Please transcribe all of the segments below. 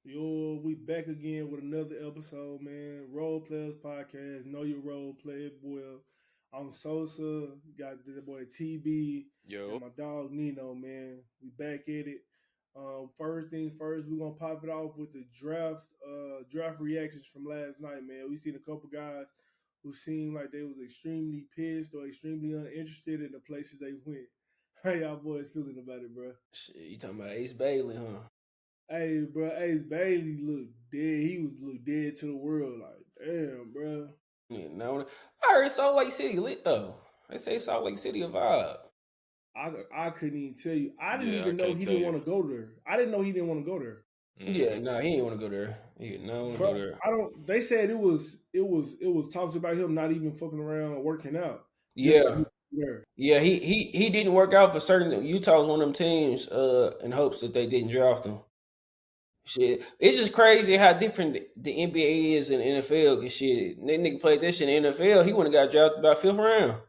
Yo, we back again with another episode, man. Role Players Podcast. Know your role, play it well. I'm Sosa. Got the boy TB and Yo, my dog Nino, man. We back at it. First things first, we're gonna pop it off with the draft reactions from last night, man. We seen a couple guys who seemed like they was extremely pissed or extremely uninterested in the places they went. How y'all boys feeling about it, bro? Shit, you talking about Ace Bailey, huh? Hey, bro, Ace Bailey looked dead. He was look dead to the world. Like, damn, bro. Yeah, no, I heard Salt Lake City lit though. They say Salt Lake City a vibe. I couldn't even tell you. I didn't yeah, I even know can't he tell didn't you. want to go there. I didn't know he didn't want to go there, Yeah, Mm-hmm. nah, he didn't want to go there. He did not want to bro. go there. I don't. They said it was talks about him not even fucking around or working out just so he Yeah, was there. yeah, he didn't work out for certain. Utah was one of them teams in hopes that they didn't draft him. Shit, it's just crazy how different the NBA is in the NFL. Cause shit, that nigga played this shit in the NFL. He wouldn't have got drafted by fifth round.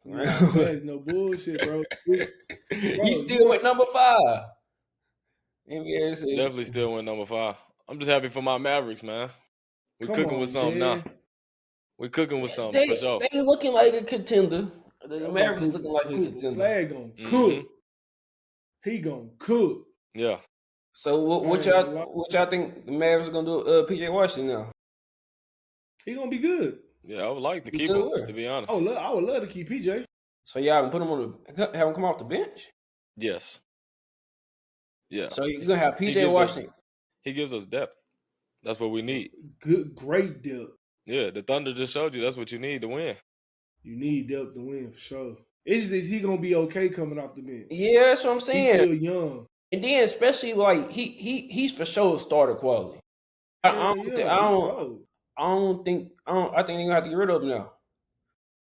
Nah, facts, no bullshit, bro. You Bro, still went number 5. NBA says, Definitely still win number 5. I'm just happy for my Mavericks, man. We come cooking with on, something now. man. We cooking with something for they sure. they looking like a contender. The That boy Mavericks looking like a Cooper contender. Flag gonna Mm-hmm. cook. He gonna cook. Yeah. So what, I what ain't gonna lie. y'all what y'all think the Mavericks are gonna do? PJ Washington now. He gonna be good. Yeah, I would like to Be keep good him, where? to be honest. I would love to keep PJ. So y'all can put him on have him come off the bench. Yes. Yeah. So you're gonna have He PJ gives us Washington. he gives us depth. That's what we need. Good, great depth. Yeah, the Thunder just showed you that's what you need to win. You need depth to win for sure. It's just is he gonna be okay coming off the bench? Yeah, that's what I'm He's saying. still young. And then especially like he's for sure starter quality. Hell yeah, he cold. I think they're gonna have to get rid of him now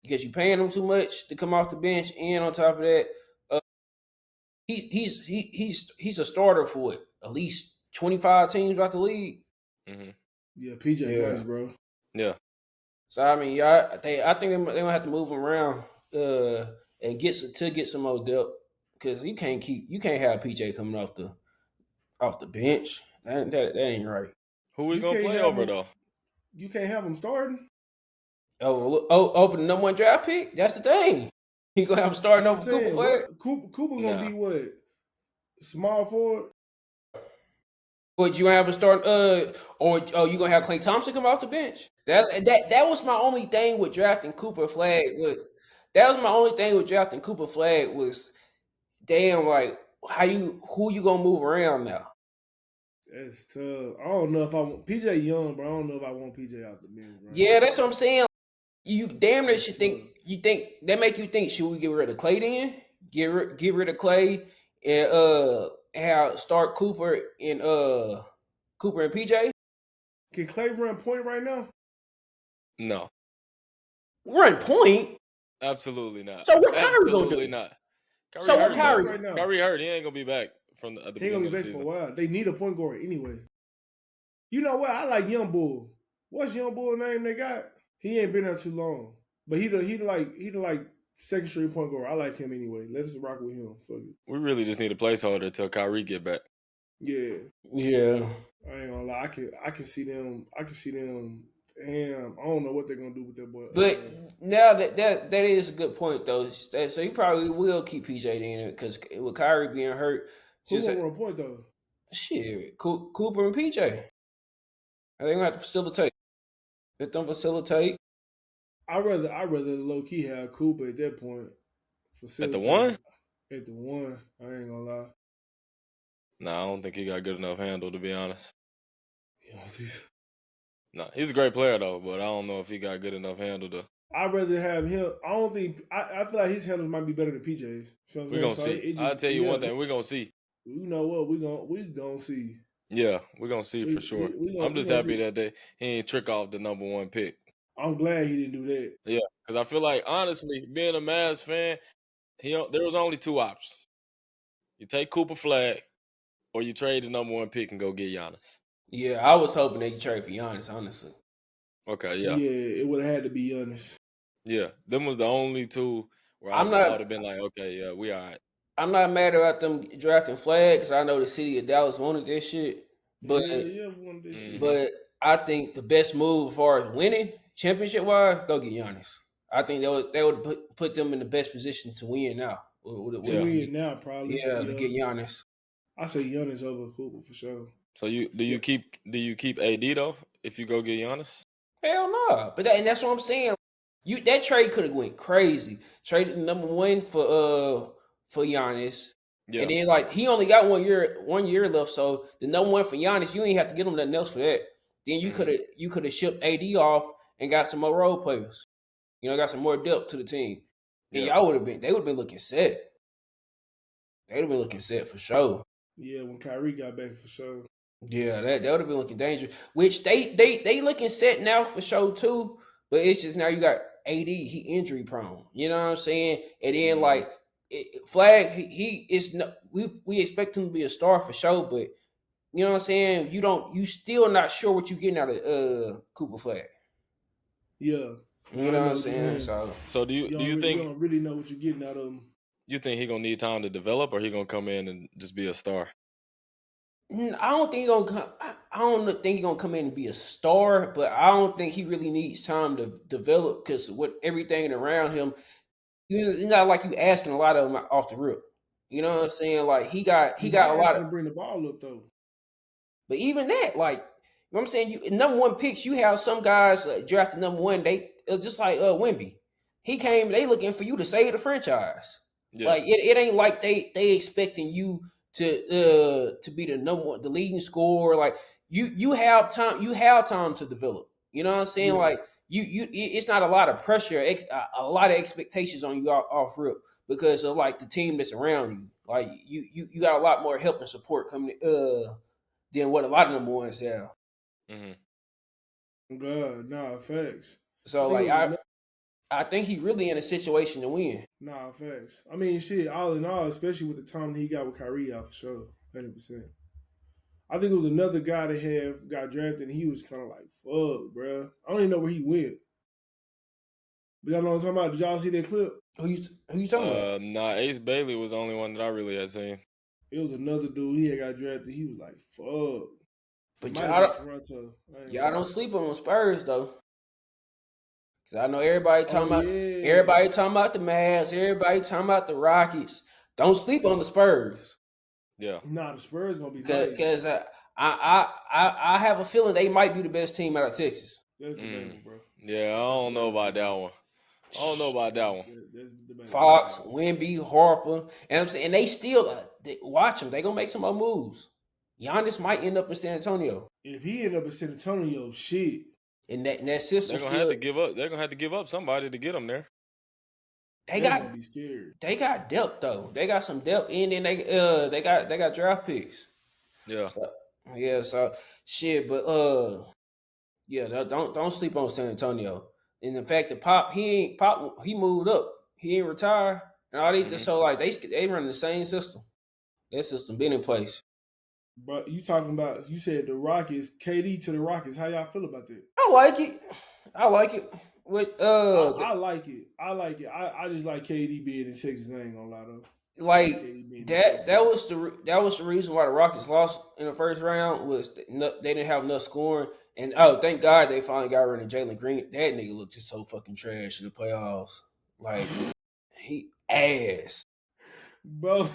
because you're paying him too much to come off the bench, and on top of that, uh, he's a starter for what, at least 25 teams out the league. Mm-hmm. Yeah, PJ Yeah. nice, bro. Yeah. So I mean, yeah, I think they're gonna have to move him around and get some more depth because you can't have PJ coming off the bench. That ain't right. Who we You gonna can't play have over him. though? You can't have him starting. Over the number 1 draft pick. That's the thing. He gonna have him starting I'm over Cooper saying Flag. what Cooper gonna Nah. be what? Small forward. But you gonna have him start or you gonna have Klay Thompson come off the bench? That was my only thing with drafting Cooper Flag. That was my only thing with drafting Cooper Flag was damn like who you gonna move around now? That's tough. I don't know if I want PJ young, bro. I don't know if I want PJ out the bench, bro. Yeah, that's what I'm saying. You damn near That's should tough. think that make you think should we get rid of Clay then? Get rid of Clay and have start Cooper and PJ? Can Clay run point right now? No. Run point. Absolutely not. So what Kyrie gonna Absolutely do? not. Kyrie So what hurt, Kyrie? though. Right now. Kyrie hurt. He ain't gonna be back from at the He ain't gonna beginning be of back the for a season. while. They need a point guard anyway. You know what? I like Young Bull. What's Young Bull name they got? He ain't been there too long, but he the like second string point guard. I like him anyway. Let's just rock with him. Fuck it. We really just need a placeholder till Kyrie get back. Yeah, Yeah. I ain't gonna lie. I can see them. I can see them. Damn, I don't know what they're gonna do with that boy. But now that is a good point though. So you probably will keep PJ in it because with Kyrie being hurt, who just gonna run point though? shit, Cooper and PJ. They gonna have to facilitate. Let them facilitate. I rather low key have Cooper at that point. At the one? At the one, I ain't gonna lie. Nah, I don't think he got good enough handle, to be honest. Yeah, Nah, he's a great player though, but I don't know if he got good enough handle to. I'd rather have him. I don't think. I feel like his handles might be better than PJ's. You know what I'm We're gonna saying? see. I'll tell you one thing. We're gonna see. You know what? We gonna see. Yeah, we're gonna see for sure. I'm just happy that he ain't trick off the number 1 pick. I'm glad he didn't do that. Yeah, because I feel like honestly, being a Mavs fan, there was only 2 options. You take Cooper Flag, or you trade the number 1 pick and go get Giannis. Yeah, I was hoping they could trade for Giannis, honestly. Okay, yeah. Yeah, it would have had to be honest. Yeah, them was the only 2 where I would have been like, okay, yeah, we all right. I'm not mad about them drafting Flag because I know the city of Dallas wanted this shit. But Yeah, one of this shit. but I think the best move as far as winning championship wise, go get Giannis. I think they would put them in the best position to win now. To win now, probably. To get Giannis. I say Giannis over Cooper for sure. So you keep AD though if you go get Giannis? Hell no. But that's what I'm saying. That trade could have went crazy. Traded number one for Giannis. Yeah. And then like he only got 1 year left. So the number one for Giannis, you ain't have to get him nothing else for that. Then you could have shipped AD off and got some more role players. Got some more depth to the team. And they would have been looking set. They would have been looking set for sure. Yeah, when Kyrie got back for sure. Yeah, that would have been looking dangerous. Which they looking set now for sure too. But it's just now you got AD, he injury prone. You know what I'm saying? And then like Flag, he is no, we expect him to be a star for sure, but you know what I'm saying? You still not sure what you're getting out of Cooper Flag. Yeah. You know what I'm saying? So do you think you don't really know what you're getting out of him? You think he gonna need time to develop, or he gonna come in and just be a star? I don't think he's gonna come in and be a star, but I don't think he really needs time to develop because with everything around him, it's not like you asking a lot of him off the rip. You know what I'm saying? Like he got a lot of to bring the ball up though. But even that, like, you know what I'm saying, you number one picks, you have some guys drafted number one. They just like Wemby. He came, they looking for you to save the franchise. Yeah. Like it ain't like they expecting you to be the number one, the leading scorer. Like you have time to develop. You know what I'm saying? Yeah. Like you it's not a lot of pressure, a lot of expectations on you off rip because of like the team that's around you. Like you got a lot more help and support coming than what a lot of number ones have. God, nah, facts. So I think he really in a situation to win. Nah, facts. I mean, shit, all in all, especially with the time that he got with Kyrie out for sure, 100%. I think it was another guy that got drafted, and he was kind of like, fuck, bro. I don't even know where he went. But y'all know what I'm talking about? Did y'all see that clip? Who you talking about? Nah, Ace Bailey was the only one that I really had seen. It was another dude. He had got drafted. He was like, fuck. But y'all don't sleep on the Spurs, though. Because I know everybody talking about the Mavs. Everybody talking about the Rockets. Don't sleep on the Spurs. Yeah. Nah, the Spurs going to be because I have a feeling they might be the best team out of Texas. That's debatable, bro. Yeah, I don't know about that one. Fox, Wemby, Harper, and I'm saying they still watch them. They gonna make some more moves. Giannis might end up in San Antonio. If he end up in San Antonio, shit. And that system, they're gonna have to give up. They're gonna have to give up somebody to get them there. They got depth though. They got some depth, and then they got draft picks. Yeah. So shit, but don't sleep on San Antonio. And the fact that Pop he moved up. He ain't retired. And all they so like they run the same system. That system been in place. But you talking about, you said the Rockets, KD to the Rockets. How y'all feel about that? I like it. With I like it. I just like KD being in Texas. I ain't gonna lie though. Like that was the reason why the Rockets lost in the first round was they didn't have enough scoring. And thank God they finally got rid of Jalen Green. That nigga looked just so fucking trash in the playoffs. Like he ass. Bro,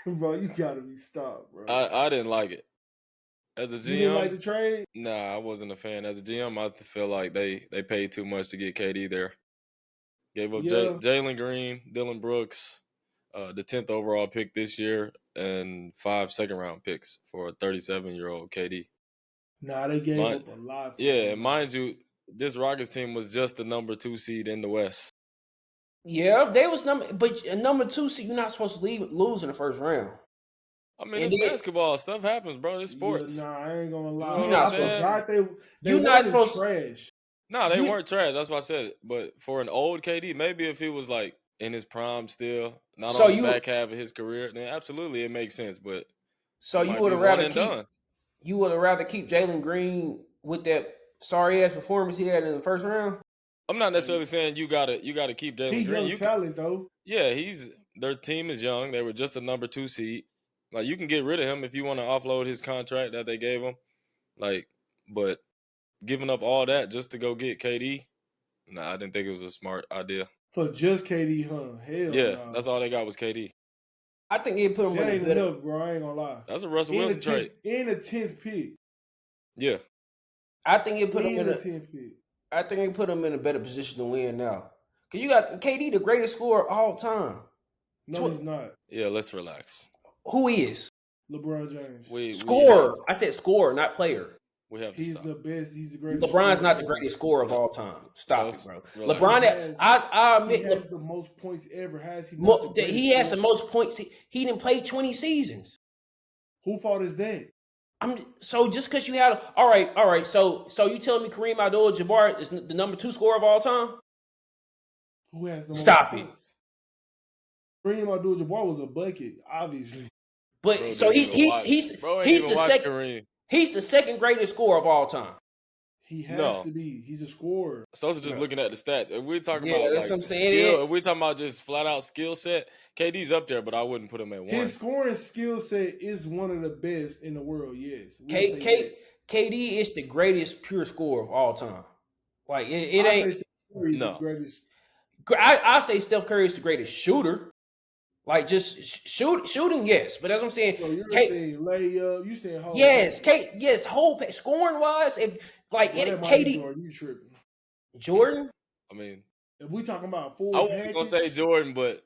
you gotta be stopped, bro. I didn't like it. As a GM, you didn't like the trade? Nah, I wasn't a fan. As a GM, I feel like they paid too much to get KD there. Gave up Jalen Green, Dylan Brooks, the 10th overall pick this year, and 5 second-round picks for a 37-year-old KD. Nah, they gave up a lot. Yeah, mind you, this Rockets team was just the number 2 seed in the West. Yeah, they was number 2 seed. You're not supposed to lose in the first round. I mean, it's basketball. Stuff happens, bro. It's sports. Yeah, nah, I ain't gonna lie. You're not supposed to. Trash. No, they weren't trash. That's what I said. But for an old KD, maybe if he was like in his prime still, not on the back half of his career, then absolutely it makes sense. But so you would have rather keep Jalen Green with that sorry ass performance he had in the first round. I'm not necessarily saying you gotta keep Jalen Green. He's young talent though. Yeah, their team is young. They were just a number 2 seed. Like you can get rid of him if you want to offload his contract that they gave him. Like, but giving up all that just to go get KD, nah, I didn't think it was a smart idea. For just KD, huh? Hell Yeah, no. that's all they got was KD. I think they put him That in a ain't better. enough, bro. I ain't gonna lie. That's a Russell Wilson trade. In the 10th pick. Yeah. I think they put him In in the a. 10th pick. I think they put him in a better position to win now. Cause you got KD, the greatest scorer of all time. No, he's not. Yeah, let's relax. Who is? LeBron James. Scorer. I said scorer, not player. We have to He's stop. the best. He's the greatest. LeBron's not the greatest scorer of all time. Stop it, bro. Relax. LeBron, I admit, he has the most points ever. Has he? Not he has the most points. He didn't play 20 seasons. Who fault is that? So just because you had all right. So you telling me Kareem Abdul-Jabbar is the number 2 scorer of all time? Who has the most Stop points? Kareem Abdul-Jabbar was a bucket, obviously. But bro, so he's the second. Kareem. He's the second greatest scorer of all time. He has to be. He's a scorer. So it's just looking at the stats. If we're talking Yeah, about that's like what I'm saying. skill, if we're talking about just flat out skill set, KD's up there, but I wouldn't put him at 1. His scoring skill set is one of the best in the world. Yes, KD is the greatest pure scorer of all time. Like it ain't. The greatest. I say Steph Curry is the greatest shooter. Like just shooting, yes, but that's what I'm saying. So you're saying layup, you saying whole yes, whole scoring wise, KD. Jordan, you tripping? Jordan. I mean, if we talking about full, I wasn't gonna say Jordan, but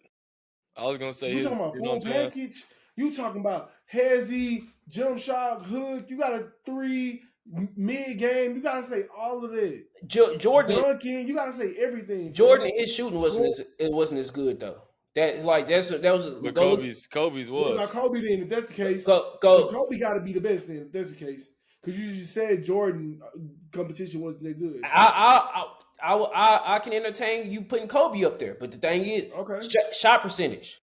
I was gonna say you talking about full package. You talking about hezzy, jump shot, hook. You got a 3 mid game. You gotta say all of that. Jordan dunking. You gotta say everything. Jordan, his shooting wasn't as good though. That was. But Kobe's was. What about Kobe then? If that's the case, so Kobe got to be the best then. If that's the case, because you just said Jordan competition wasn't that good. I can entertain you putting Kobe up there, but the thing is, shot percentage.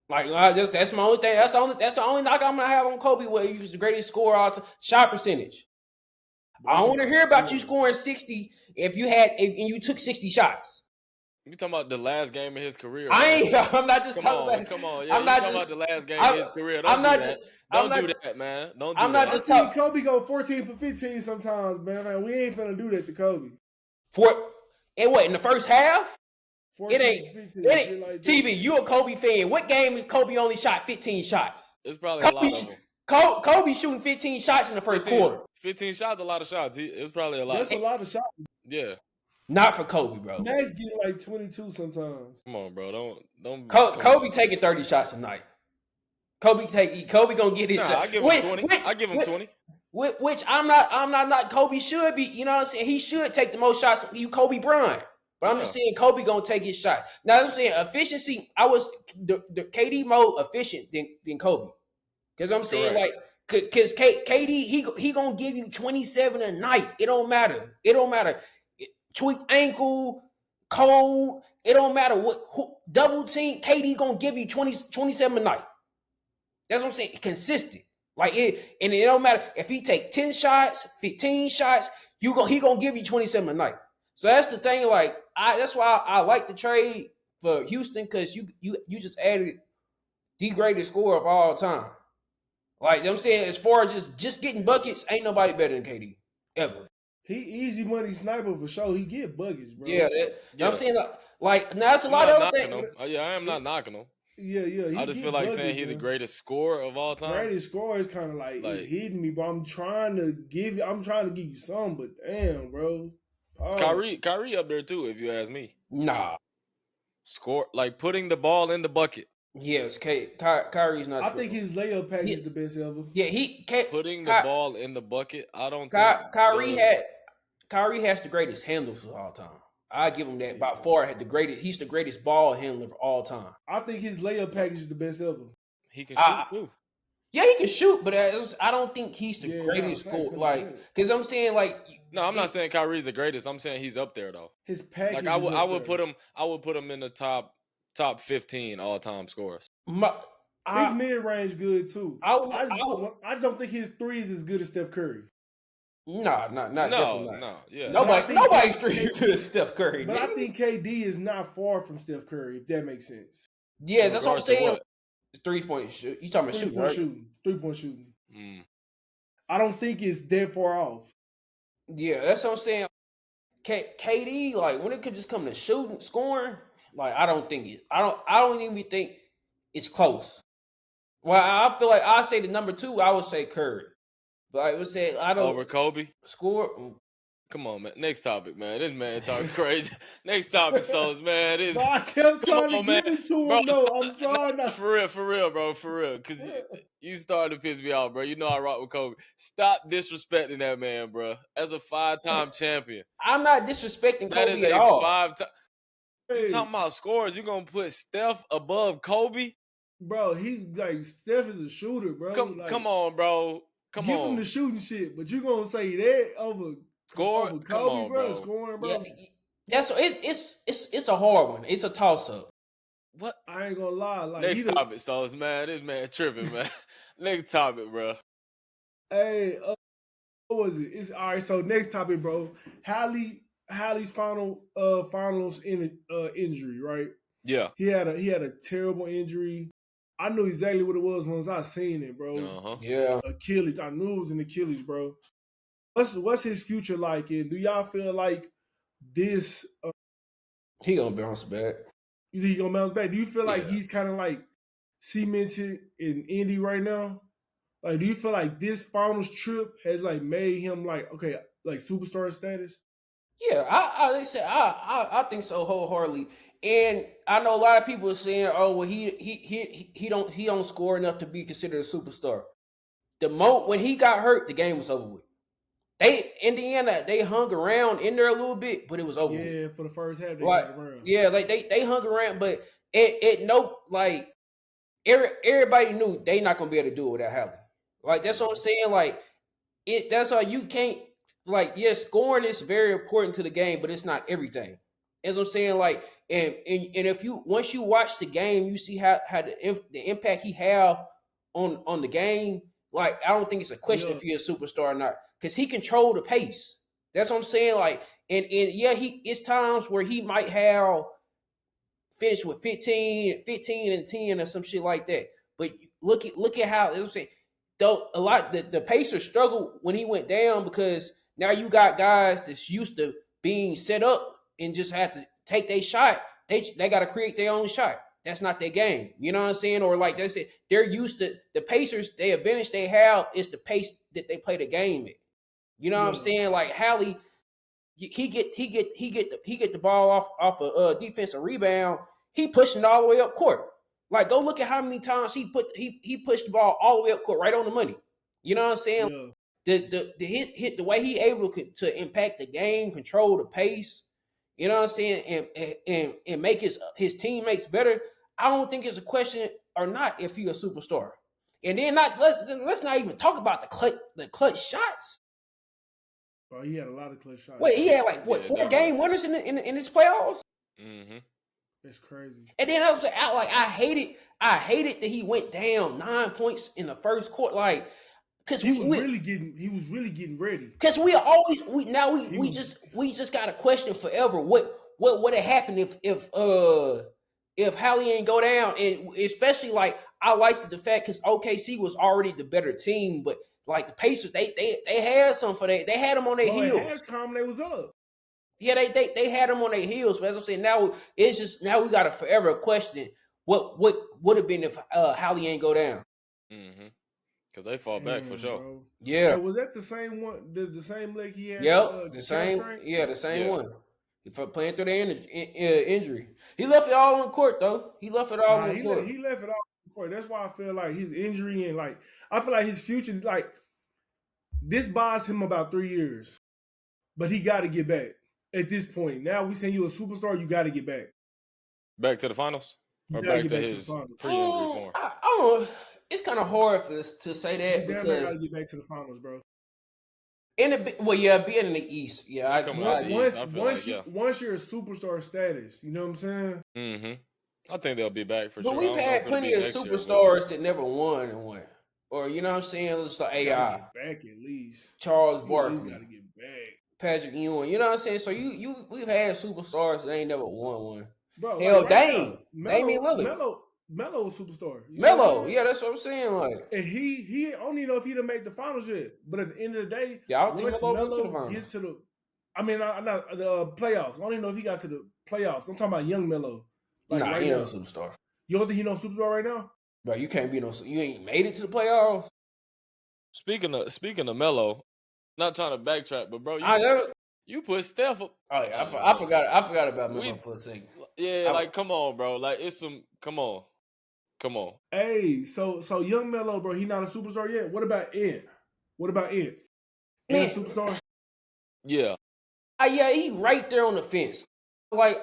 Like that's my only thing. That's the only knock I'm gonna have on Kobe. Where he was the greatest scorer all time. Shot percentage. I don't want to hear about you scoring 60 if you took 60 shots. You talking about the last game of his career? I'm not just talking about. Come on, yeah. I'm not talking about the last game of his career. Don't do that, man. Don't do I'm that. not just talking. Kobe go 14 for 15 sometimes, man. We ain't finna do that to Kobe. In the first half? It ain't 15, like TV. You a Kobe fan? What game Kobe only shot 15 shots? It's probably a lot of them. Kobe shooting 15 shots in the first quarter. 15 shots, a lot of shots. It's probably a lot. That's a lot of shots. Yeah. Not for Kobe, bro. Max get like 22 sometimes. Come on, bro. Don't. Kobe taking 30 shots a night. Kobe gonna get his shot. I give him 20. I give him 20. Which I'm not. Kobe should be. You know what I'm saying? He should take the most shots. You Kobe Bryant. But I'm just saying Kobe gonna take his shot. Now I'm saying efficiency. I was the KD more efficient than Kobe. Because I'm saying because KD he gonna give you 27 a night. It don't matter. Tweaked ankle, cold. It don't matter double team. KD gonna give you 27 a night. That's what I'm saying. Consistent. And it don't matter if he take 10 shots, 15 shots. He gonna give you 27 a night. So that's the thing. That's why I like the trade for Houston because you just added the greatest scorer of all time. I'm saying, as far as just getting buckets, ain't nobody better than KD ever. He easy money sniper for sure. He get buckets, bro. Yeah, I'm saying now that's a lot of other things. Yeah, I am not knocking him. Yeah. I just feel like saying he's the greatest scorer of all time. Greatest scorer is kind of it's hitting me, bro. I'm trying to give you some, but damn, bro. Oh. Kyrie up there too, if you ask me. Nah. Score putting the ball in the bucket. Yes, Kyrie's not. I think his layup package is the best ever. Yeah, putting the ball in the bucket. I don't think Kyrie has the greatest handles of all time. I give him that by far. He's the greatest ball handler of all time. I think his layup package is the best ever. He can shoot too. Yeah, he can shoot, but I don't think he's the greatest scorer. Because I'm saying no, I'm not saying Kyrie's the greatest. I'm saying he's up there though. His package. I would put him in the top 15 all time scorers. His mid range good too. I don't think his 3 is as good as Steph Curry. Nah, definitely not. No, yeah. Nobody's 3 is good as Steph Curry. But I think KD is not far from Steph Curry, if that makes sense. Yes, that's what I'm saying. 3-point shoot. You talking about shooting, right? 3-point shooting. I don't think it's that far off. Yeah, that's what I'm saying. KD, like when it could just come to shooting, scoring, like I don't even think it's close. Well, I feel like I say the number 2, I would say Curry. But I would say I don't over Kobe. score. Come on, man. Next topic, man. This man talking crazy. Next topic, Souls, man. But I kept Come trying to on, man. give it to Bro, him, though. stop. I'm trying not. For real, bro. For real. Because you started to piss me off, bro. You know I rock with Kobe. Stop disrespecting that man, bro. As a 5-time champion. I'm not disrespecting That Kobe is at a all. 5-time. You Hey, talking about scores? You going to put Steph above Kobe? bro, he's like, Steph is a shooter, bro. Come on, bro. Come give on. him the shooting shit, but you gonna say that over Score? Kobe, Come on, bro. scoring, bro? Yeah, that's it's a hard one. It's a toss up. What? I ain't gonna lie. Like Next topic, Souls, man. This man tripping, man. Next topic, bro. Hey, what was it? It's all right. So next topic, bro. Hallie's finals in injury, right? Yeah. He had a terrible injury. I knew exactly what it was once I seen it, bro. Uh-huh. Yeah. Achilles. I knew it was an Achilles, bro. What's his future like? And do y'all feel like this? He gonna bounce back. You think he gonna bounce back? Do you feel like Yeah. he's kind of like cemented in Indy right now? Like, do you feel like this finals trip has like made him like okay, like superstar status? Yeah, I think so wholeheartedly. And I know a lot of people are saying, "Oh, well, he don't score enough to be considered a superstar." The moment when he got hurt, the game was over with. Indiana, they hung around in there a little bit, but it was over with. Yeah, for the first half, they Like, hung around. yeah, like they hung around, but like everybody knew they not gonna be able to do it without Hallie. Like that's what I'm saying. Like that's how you can't. Like, yes, scoring is very important to the game, but it's not everything. As I'm saying, like, and if you once you watch the game, you see how the impact he have on the game. Like, I don't think it's a question if he's a superstar or not, because he controlled the pace. That's what I'm saying. Like, and yeah, it's times where he might have finished with 15 and 10 or some shit like that. But look at how it was saying. Though a lot the Pacers struggled when he went down, because now you got guys that's used to being set up and just have to take their shot. They got to create their own shot. That's not their game. You know what I'm saying? Or like they said, they're used to the Pacers. The advantage they have is the pace that they play the game at. You know what I'm saying? Like Hallie, he get the ball off a defensive rebound. He pushing it all the way up court. Like, go look at how many times he pushed the ball all the way up court, right on the money. You know what I'm saying? Yeah. The hit the way he able to impact the game, control the pace. You know what I'm saying, and make his teammates better. I don't think it's a question or not if he's a superstar. And then let's not even talk about the clutch shots. Bro, he had a lot of clutch shots. Wait, he had like what 4 game winners in his playoffs? Mm-hmm. It's crazy. And then I was like, I hated that he went down 9 points in the first quarter, like, because he was really getting ready. Because we just got a question forever. What would have happened if Hallie ain't go down? And especially like I liked the fact because OKC was already the better team, but like the Pacers, they had some for that. They had them on their heels. At halftime, they was up. Yeah, they had them on their heels. But as I'm saying, now we got a forever question. What would have been if Hallie ain't go down? Mm-hmm. Because they fall back for sure. Bro. Yeah. So was that the same one? The same leg he had? Yep. The same. Yeah, the same one. For playing through the injury, he left it all on the court though. He left it all on the court. He left it all on the court. That's why I feel like his injury and like I feel like his future, like this buys him about 3 years, but he got to get back. At this point, now we saying you a superstar, you got to get back. Back to the finals, or back to his pre-injury form. I don't know. It's kind of hard for us to say that because you got to get back to the finals, bro. Being in the East, yeah. Once you're a superstar status, you know what I'm saying? Mm-hmm. I think they'll be back for sure. But we've had plenty of superstars that never won and won. Or, you know what I'm saying? It's like AI. Back at least. Charles Barkley. Got to get back. Patrick Ewing. You know what I'm saying? So we've had superstars that ain't never won one. Bro, hell, like Damian Lillard. Melo a superstar. You Melo, yeah, that's what I'm saying. Like, and he I don't even know if he'd have made the finals yet. But at the end of the day, yeah, I don't think once Melo went to the Melo finals. gets to the, I mean, not the playoffs. I don't even know if he got to the playoffs. I'm talking about young Melo. Like Nah, right he now. ain't no superstar. You don't think he no superstar right now? Bro, you can't be no. You ain't made it to the playoffs. Speaking of Melo, not trying to backtrack, but bro, you put Steph up. Oh yeah, Oh, I forgot. I forgot about Melo we for a second. yeah, like come on, bro. Like it's some come on. Hey, so young Melo, bro, he not a superstar yet. What about Ant? What about Ant? Ant a superstar? Yeah. Yeah, he right there on the fence. Like,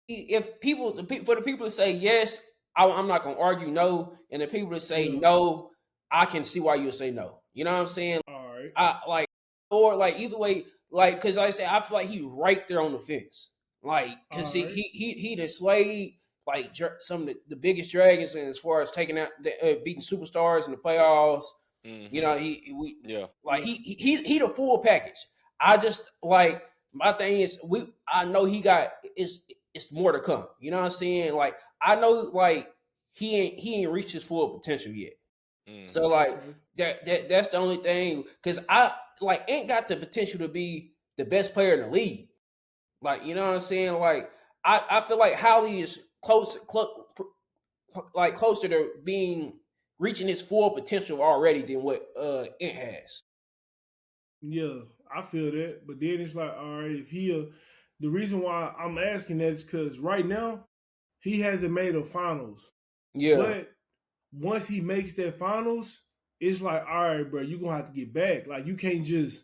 if for the people to say yes, I'm not gonna argue no, and the people to say no, I can see why you say no. You know what I'm saying? All right. Either way, like because like I said, I feel like he's right there on the fence. Like, because he slayed like some of the biggest dragons as far as taking out beating superstars in the playoffs. Mm-hmm. You know, he the full package. I just like my thing is I know he got it's more to come. You know what I'm saying? Like I know like he ain't reached his full potential yet. Mm-hmm. So like that's the only thing because I like ain't got the potential to be the best player in the league. Like you know what I'm saying? Like I feel like Holly is closer to reaching his full potential already than what it has. Yeah, I feel that. But then it's like, all right, if the reason why I'm asking that is because right now he hasn't made a finals. Yeah. But once he makes that finals, it's like, all right, bro, you're gonna have to get back. Like you can't just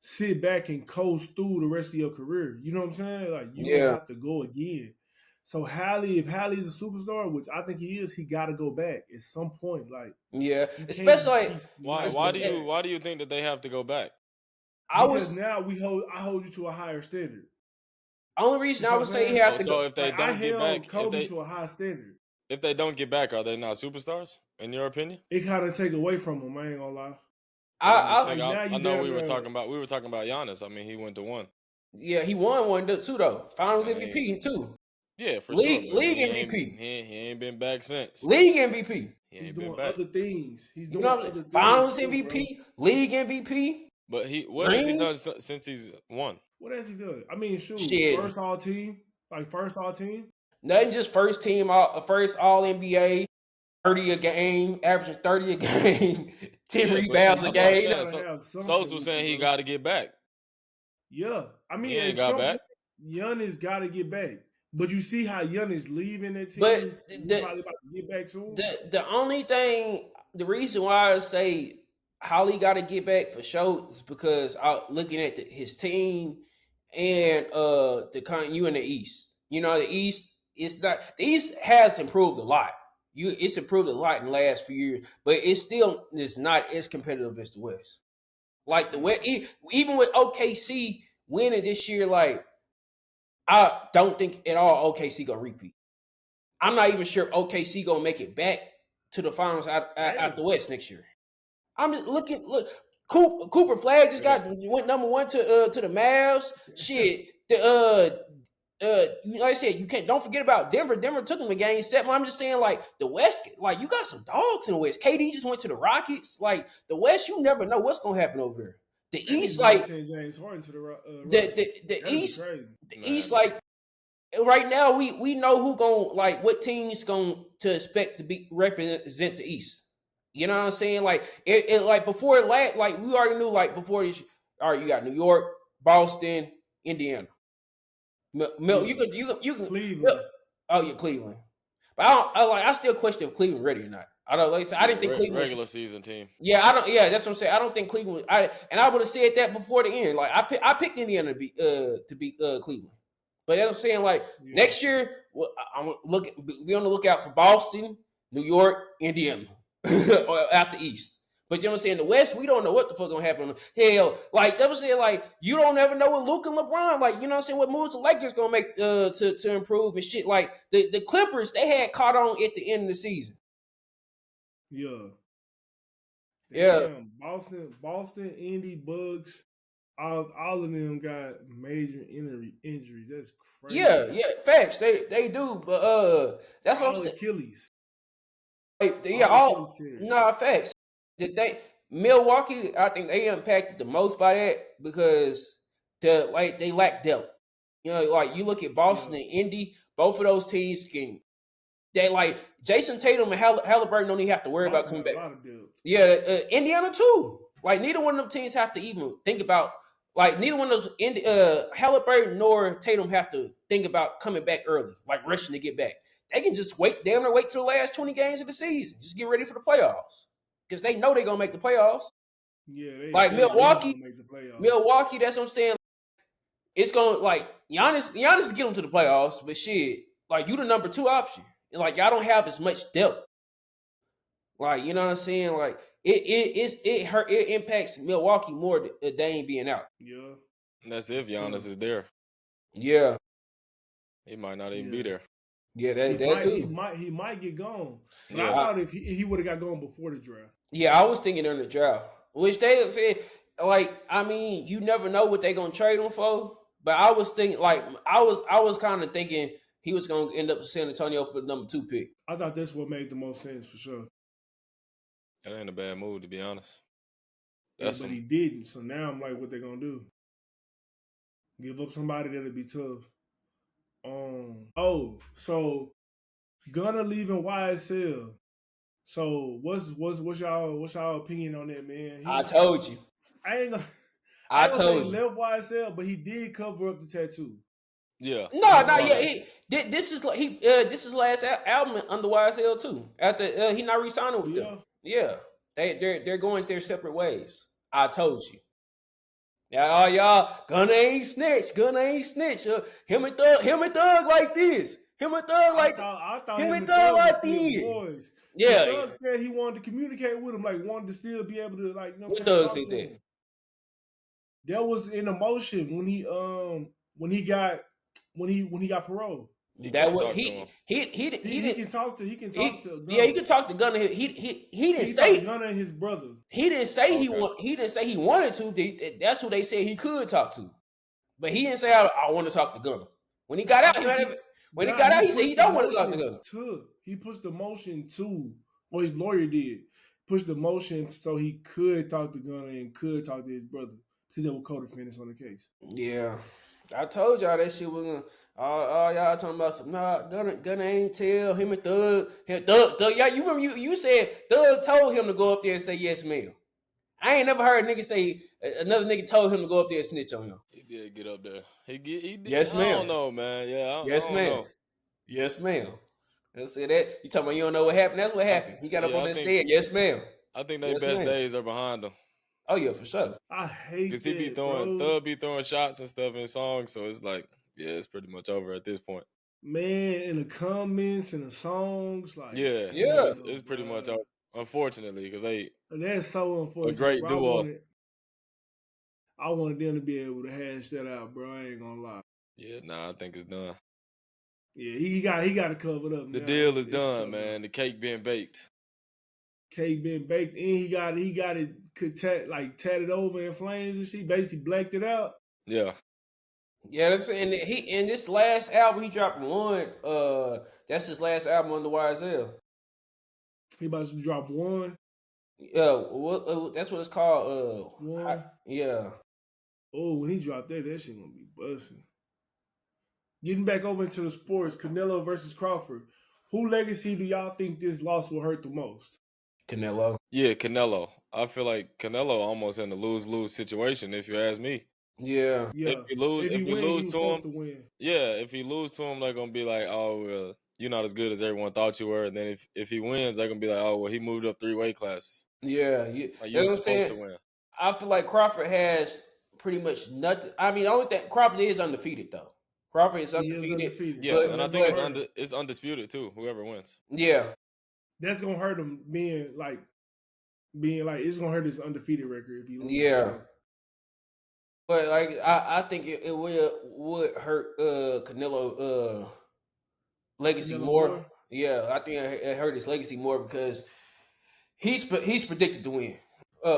sit back and coast through the rest of your career. You know what I'm saying? Like you're gonna have to go again. So if Hallie's a superstar, which I think he is, he got to go back at some point. Like, especially why do you think that they have to go back? Now I hold you to a higher standard. Only reason I would say he have to go. So if they don't get back, Kobe to a high standard. If they don't get back, are they not superstars in your opinion? It kind of take away from them. I ain't gonna lie. I know we were talking about Giannis. I mean, he went to one. Yeah, he won one too though. Finals MVP too. Yeah, for league sure. League MVP. He ain't been back since. League MVP. He's doing other things. He's doing other things. Finals MVP, League MVP. But what has he done since he's won? What has he done? I mean, first all team. Nothing, just first all NBA. 30 a game, averaging 30 a game, 10 rebounds a game. Sos was saying he got to get back. Yeah, I mean, he ain't got back. Giannis got to get back, but you see how Giannis leaving that team. But he's probably about to get back soon. The only thing, the reason why I say Holly got to get back for sure is because looking at his team and you in the East. You know, the East has improved a lot. It's improved a lot in the last few years, but it still is not as competitive as the West. Like the West, even with OKC winning this year, like I don't think at all OKC gonna repeat. I'm not even sure OKC gonna make it back to the finals out the West next year. I'm just look. Cooper Flag just went number one to the Mavs. Shit, like I said, don't forget about Denver. Denver took them to game 7. I'm just saying, like the West, like you got some dogs in the West. KD just went to the Rockets. Like the West, you never know what's gonna happen over there. The East, like James Harden to the East, East, like right now, we know who gonna like what teams going to expect to represent the East. You know what I'm saying? Like it like before like we already knew like before this. All right, you got New York, Boston, Indiana. You can Cleveland. Oh yeah, Cleveland. But I still question if Cleveland ready or not. I don't like I said, I didn't think Cleveland regular season team. Yeah, I don't. Yeah, that's what I'm saying. I don't think Cleveland. I would have said that before the end. Like I picked Indiana to beat Cleveland. But as I'm saying, like next year, I'm be on the lookout for Boston, New York, Indiana, or out the East. But you know what I'm saying? The West, we don't know what the fuck gonna happen. Hell, like that was saying, like you don't ever know what Luke and LeBron, like you know what I'm saying, what moves the Lakers gonna make to improve and shit. Like the Clippers, they had caught on at the end of the season. Yeah. Yeah. Boston, Indy, Bucks. all of them got major injuries. That's crazy. Yeah, facts. They do, but that's what I'm All saying. Achilles. Like, yeah, Achilles tears. nah, facts. The thing, Milwaukee, I think they impacted the most by that because they lack depth. You know, like you look at Boston and Indy, both of those teams can. They like Jason Tatum and Haliburton don't even have to worry about Boston coming got back. a lot of depth. Yeah, Indiana too. Like neither one of them teams have to even think about. Like neither one of those Haliburton nor Tatum have to think about coming back early, like rushing to get back. They can just wait till the last 20 games of the season. Just get ready for the playoffs. Because they know they're gonna make the playoffs. Yeah, Like they really gonna make the playoffs. Milwaukee, that's what I'm saying. It's gonna like Giannis get them to the playoffs, but shit, like you the number 2 option. And like y'all don't have as much depth. Like, you know what I'm saying? Like it impacts Milwaukee more than Dame being out. Yeah. And that's if Giannis is there. Yeah. He might not even be there. Yeah, that too. He might get gone. But Yeah. I thought if he would have got gone before the draft. Yeah, I was thinking during the draft. Which they said, like, I mean, you never know what they're gonna trade him for. But I was thinking, like, I was kind of thinking he was gonna end up in San Antonio for the number 2 pick. I thought that's what made the most sense for sure. That ain't a bad move, to be honest. But he didn't. So now I'm like, what they gonna do? Give up somebody that'll be tough. So Gunna leaving YSL. So what's y'all opinion on that, man? I told you. I ain't gonna told you. He left YSL, but he did cover up the tattoo. Yeah. This is last album under YSL too. After he not re-signing with them. Yeah, they're going their separate ways. I told you. Yeah, y'all, Gunna ain't snitch. Him and Thug like this. Him and Thug like I thought him and Thug like this. Boys. Yeah. Thug said he wanted to communicate with him, like wanted to still be able to, like, you know, what Thug said that? That was in emotion when he got parole. He can talk to Gunna. Yeah, he can talk to Gunna. He didn't say Gunna and his brother. He didn't say he wanted to. That's who they said he could talk to, but he didn't say I want to talk to Gunna. When he got out, he said he don't want to talk to Gunna. He pushed the motion or his lawyer did push the motion so he could talk to Gunna and could talk to his brother because they were co-defendants on the case. Yeah, I told y'all that shit was gonna. Y'all talking about some Gunna ain't tell him and Thug. Thug. Yeah, you remember you said Thug told him to go up there and say yes, ma'am. I ain't never heard a nigga say another nigga told him to go up there and snitch on him. He did get up there. He did. Yes, ma'am. I don't know, man. Yeah. Yes, ma'am. Yes, ma'am. Let's say that. You talking about you don't know what happened? That's what happened. He got up on that stage. Yes, ma'am. I think their best days are behind him. Oh yeah, for sure. I hate because Thug be throwing shots and stuff in songs, so it's like, yeah, it's pretty much over at this point. Man, in the comments and the songs, like it's pretty much over. Unfortunately, because that's so unfortunate. A great duo. I wanted them to be able to hash that out, bro. I ain't gonna lie. Yeah, I think it's done. Yeah, he got it covered up. The deal is done, man. The cake been baked. And he got it tatted over in flames and she basically blacked it out. Yeah. Yeah, that's in this last album he dropped one. That's his last album under YSL. He about to drop one. Yeah, that's what it's called. One. Yeah. Oh, when he dropped that shit gonna be busting. Getting back over into the sports, Canelo versus Crawford. Who legacy do y'all think this loss will hurt the most? Canelo. Yeah, Canelo. I feel like Canelo almost in a lose-lose situation, if you ask me. Yeah. If he lose to him, if he lose to him, they're gonna be like, oh, well, you're not as good as everyone thought you were. And then if he wins, they're gonna be like, oh, well, he moved up 3 weight classes. Yeah, like you were supposed to win. I feel like Crawford has pretty much nothing. I mean, the only thing Crawford is undefeated though. Crawford is undefeated. Yeah, and I think it's undisputed too. Whoever wins. Yeah, that's gonna hurt him being like it's gonna hurt his undefeated record if he loses. Yeah. But like I think it would hurt Canelo legacy more. Yeah, I think it hurt his legacy more because he's predicted to win.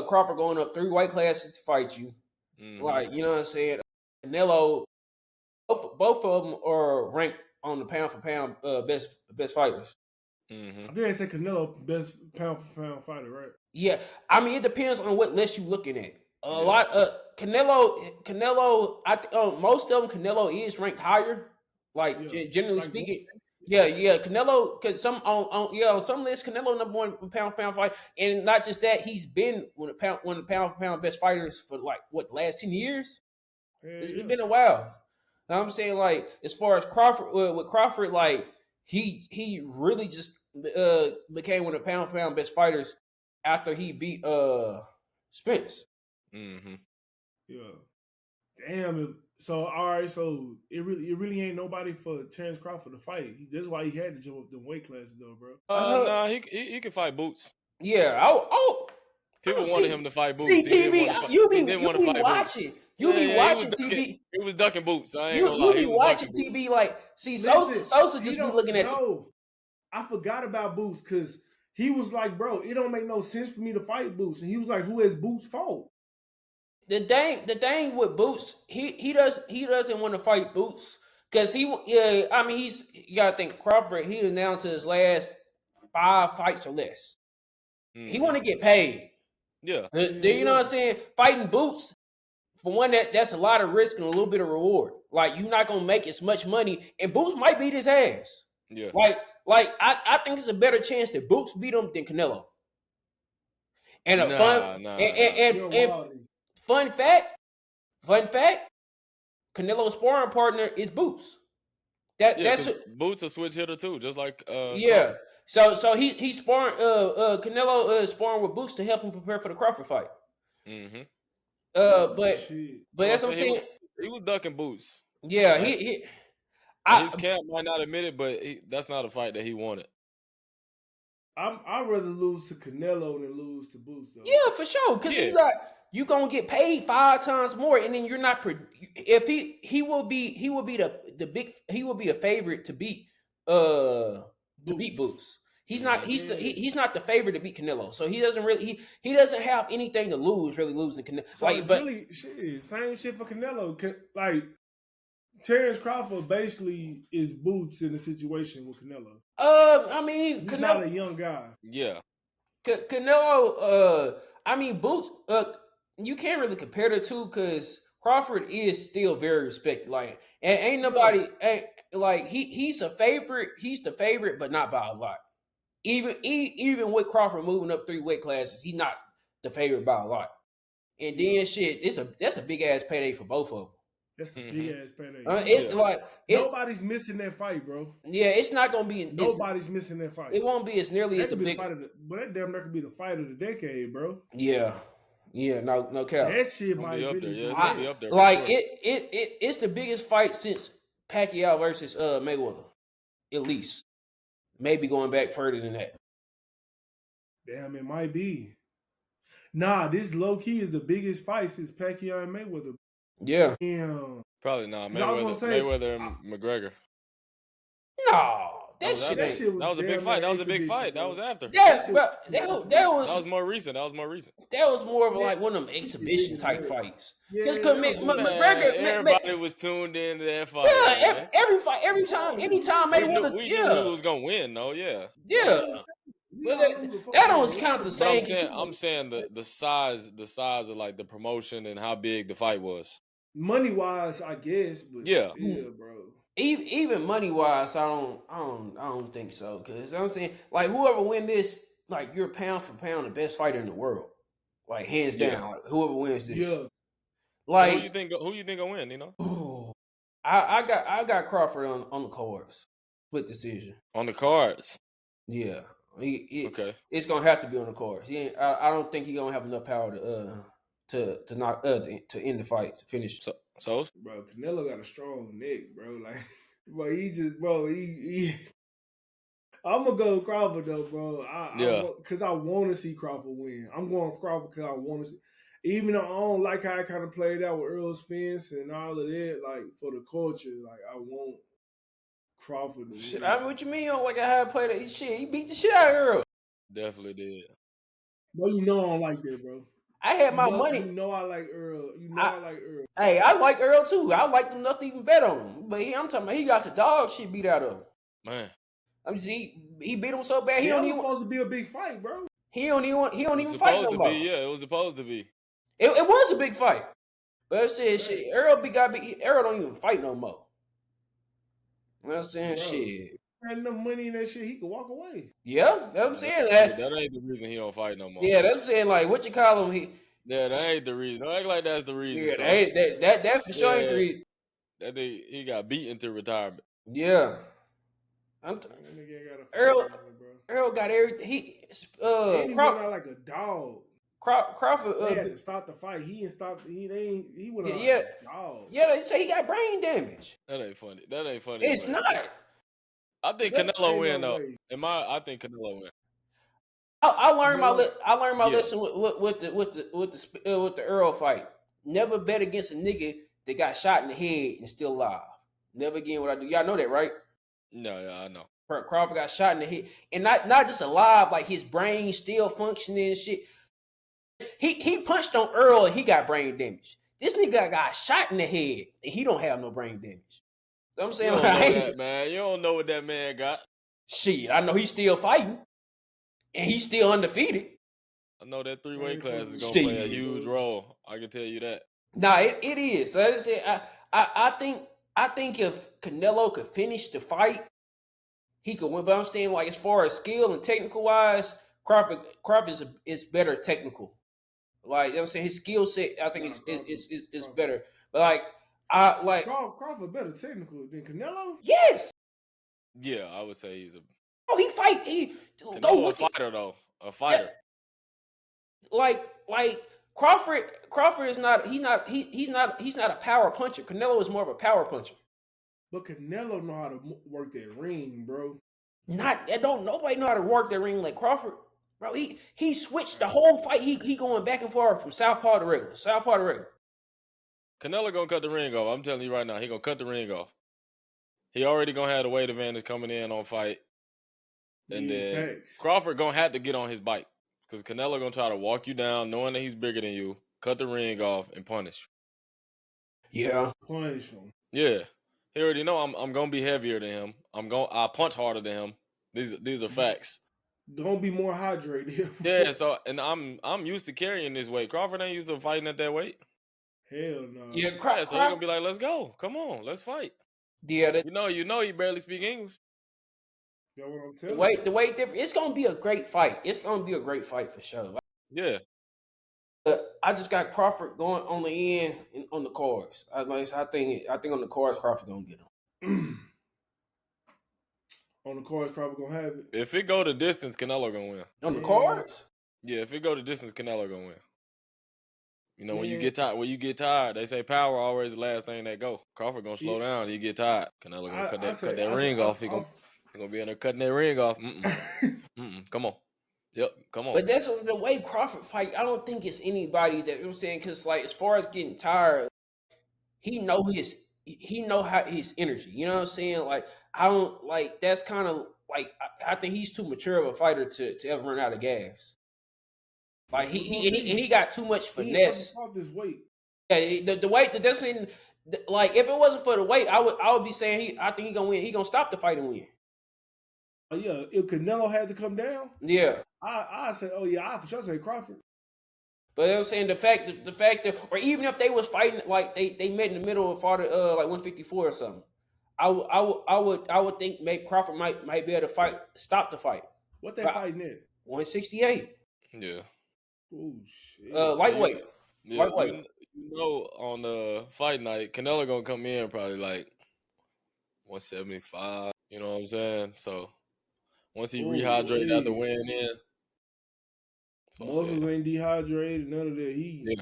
Crawford going up 3 weight classes to fight you. Like, you know what I'm saying? Canelo, both of them are ranked on the pound for pound best fighters. I think they said Canelo best pound for pound fighter, right? Yeah, I mean it depends on what list you looking at. A lot Canelo. Most of them Canelo is ranked higher. Like generally speaking, yeah. Canelo, because on some lists Canelo number one pound for pound fight, and not just that, he's been one of the pound for pound best fighters for like what the last 10 years. It's been a while. Now I'm saying, like, as far as Crawford, with Crawford, like he really just became one of the pound for pound best fighters after he beat Spence. Yeah. Damn. So all right. So it really ain't nobody for Terrence Crawford to fight. That's why he had to jump up the weight classes, though, bro. Nah, he can fight Boots. Yeah. People wanted him to fight Boots. See, TV, you be watching. You be watching TV. He was ducking Boots. I ain't you gonna lie. be watching TV like, see, Sosa just be looking at. No, I forgot about Boots because he was like, bro, it don't make no sense for me to fight Boots, and he was like, who has Boots fought? The thing with Boots, he doesn't want to fight Boots because you gotta think Crawford. He was down to his last 5 fights or less. He want to get paid. Yeah. You know what I'm saying? Fighting Boots, for one, that's a lot of risk and a little bit of reward. Like, you're not gonna make as much money, and Boots might beat his ass. Yeah. Like I think it's a better chance that Boots beat him than Canelo. And fun fact, Canelo's sparring partner is Boots. That's Boots a switch hitter too, just like yeah. Crawford. So he's sparring Canelo sparring with Boots to help him prepare for the Crawford fight. But that's what I'm saying. He was ducking Boots. Yeah, his camp might not admit it, but that's not a fight that he wanted. I'd rather lose to Canelo than lose to Boots, though. Yeah, for sure. Because you gonna get paid 5 times more, and then you're not. If he will be a favorite to beat Boots. He's not the favorite to beat Canelo, so he doesn't really he doesn't have anything to lose really losing Canelo. So same shit for Canelo. Like Terrence Crawford basically is Boots in the situation with Canelo. He's Canelo, not a young guy. Yeah, Canelo. Boots. You can't really compare the two because Crawford is still very respected. Like, and ain't nobody he's a favorite. He's the favorite, but not by a lot. Even with Crawford moving up 3 weight classes, he's not the favorite by a lot. And then that's a big ass payday for both of them. That's a big ass payday. Nobody's missing that fight, bro. Yeah, it's not gonna be. Nobody's missing that fight. It won't be as nearly as a big. But that damn near could be the fight of the decade, bro. Yeah, no cap. That shit might be up really there. Yeah, be up there. Like it's the biggest fight since Pacquiao versus Mayweather, at least. Maybe going back further than that. Damn, it might be. Nah, this low key is the biggest fight since Pacquiao and Mayweather. Yeah. Damn. Probably not. Mayweather and McGregor. No, that was a big fight. That was a big fight. That was after. That was more recent. That was more of like one of them exhibition type fights. Just because McGregor, everybody was tuned into that fight. Yeah, anytime Mayweather. We knew who was gonna win, though. Yeah. But that don't count the same. I'm saying the size of like the promotion and how big the fight was. Money wise, I guess, but yeah, bro. Even money wise, I don't think so. Because I'm saying, like, whoever win this, like, you're pound for pound the best fighter in the world, like, hands down. Like, whoever wins this, like, so who you think will win? You know, I got Crawford on the cards, split decision on the cards. Yeah, okay, it's gonna have to be on the cards. I don't think he's gonna have enough power to knock to end the fight, to finish. So bro, Canelo got a strong neck, bro. Like, bro, he I'm gonna go Crawford though, bro. Because I want to see Crawford win. I'm going Crawford because I want to see. Even though I don't like how I kind of played out with Earl Spence and all of that, like, for the culture, like, I want Crawford to win. Shit, I mean, what you mean you don't like how I played that? Shit, he beat the shit out of Earl. Definitely did. Bro, you know I don't like that, bro. I had my You money. I like Earl. I like Earl. Hey, I like Earl too. I like them enough to even bet on him. But I'm talking about he got the dog shit beat out of him. Man. I mean, he beat him so bad. That was supposed to be a big fight, bro. He don't even fight no more. Yeah, it was supposed to be. It was a big fight. But I said shit. Earl don't even fight no more. You know what I'm saying? Bro, shit. Had enough money in that shit, he could walk away. Yeah, that's what I'm saying. That ain't the reason he don't fight no more. Yeah, that's what I'm saying. Like, what you call him? That ain't the reason. Don't act like that's the reason. Yeah, that for sure ain't the reason. That he got beaten to retirement. Yeah. Earl got everything. He went out like a dog. Crawford they had to stop the fight. He went out like a dog. Yeah, they say he got brain damage. That ain't funny. It's man. not. I think Canelo win though. I think Canelo win. I learned my lesson with the Earl fight. Never bet against a nigga that got shot in the head and still alive. Never again what I do. Y'all know that, right? No, yeah, I know. Crawford got shot in the head, and not just alive, like his brain still functioning and shit. He punched on Earl and he got brain damage. This nigga got shot in the head and he don't have no brain damage. So I'm saying, you don't know that, man. You don't know what that man got. Shit, I know he's still fighting and he's still undefeated. I know that 3-weight class is gonna play a huge role. I can tell you that. Nah, it is. So I think if Canelo could finish the fight, he could win. But I'm saying, like, as far as skill and technical wise, Crawford is better technical. Like, you know what I'm saying, his skill set, I think is better. But Crawford better technical than Canelo. Yes. Yeah, I would say he's a. Oh, he fight. Canelo a fighter though. A fighter. Yeah. Like Crawford is not. He's not a power puncher. Canelo is more of a power puncher. But Canelo know how to work that ring, bro. Nobody know how to work that ring like Crawford. Bro, he switched the whole fight. He going back and forth from southpaw to regular. Canelo gonna cut the ring off. I'm telling you right now, he gonna cut the ring off. He already gonna have the weight advantage coming in on fight. And then Crawford gonna have to get on his bike. Because Canelo gonna try to walk you down, knowing that he's bigger than you, cut the ring off, and punish. Yeah. Punish him. Yeah. He already know I'm gonna be heavier than him. I punch harder than him. These are facts. Don't be more hydrated. Yeah, so and I'm used to carrying this weight. Crawford ain't used to fighting at that weight. Hell no. Yeah, so you're gonna be like, let's go. Come on, let's fight. Yeah, you know he barely speak English. That's what I'm telling you. The weight difference. It's gonna be a great fight. It's gonna be a great fight for sure. Yeah. I just got Crawford going on the end and on the cards. I think on the cards Crawford gonna get him. On the cards, Crawford gonna have it. If it go to distance, Canelo gonna win. On the cards? Yeah, if it go to distance, Canelo gonna win. You know, when you get tired, they say power always the last thing that go. Crawford gonna slow down. He get tired. Canelo gonna cut that ring off. He gonna be in there cutting that ring off. Come on. Yep, come on. But that's the way Crawford fight. I don't think it's anybody that, you know what I'm saying, because like as far as getting tired, he know how his energy. You know what I'm saying? Like I don't like that's kind of like I think he's too mature of a fighter to ever run out of gas. Like he got too much finesse. His weight. Yeah, the weight that's thing. Like if it wasn't for the weight, I would be saying I think he gonna win. He gonna stop the fight and win. Oh yeah, if Canelo had to come down, yeah, I said, oh yeah, I for sure say Crawford. But I'm saying the fact that, or even if they was fighting like they met in the middle and fought at like 154 or something, I would think maybe Crawford might be able to stop the fight. What they fighting at? 168. Yeah. Oh shit. Lightweight. Yeah, lightweight. You know, on the fight night, Canelo gonna come in probably like 175. You know what I'm saying? So once he rehydrated after weighing in, muscles ain't dehydrated, none of that. He